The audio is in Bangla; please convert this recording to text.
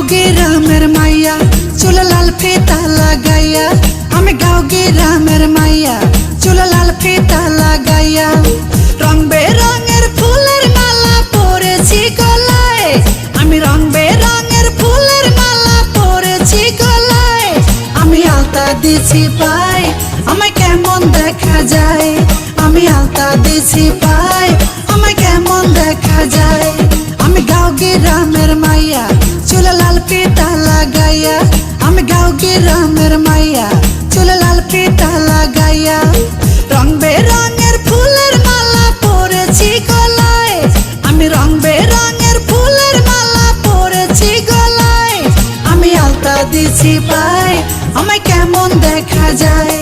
গ্রামের মাইয়া চুলে লাল ফিতা লাগাইয়া, আমি গাঁও গ্রামের মাইয়া চুলে লাল ফিতা লাগাইয়া। রং বেরঙের ফুলের মালা পরেছি গলায়, আমি রং বেরঙের ফুলের মালা পরেছি গলায়। আমি আলতা দিছি পায়, আমায় কেমন দেখা যায়। আমি আলতা দিছি পায়, আমায় কেমন দেখা যায়। আমি গাঁও গ্রামের মাইয়া চুলে লাল ফিতা লাগাইয়া, আমি গাঁও গ্রামের মাইয়া চুলে লাল ফিতা লাগাইয়া। রং বেরঙের ফুলের মালা পরেছি গলায়, আমি রং বেরঙের ফুলের মালা পরেছি গলায়। আমি আলতা দিছি পায়, আমায় কেমন দেখা যায়।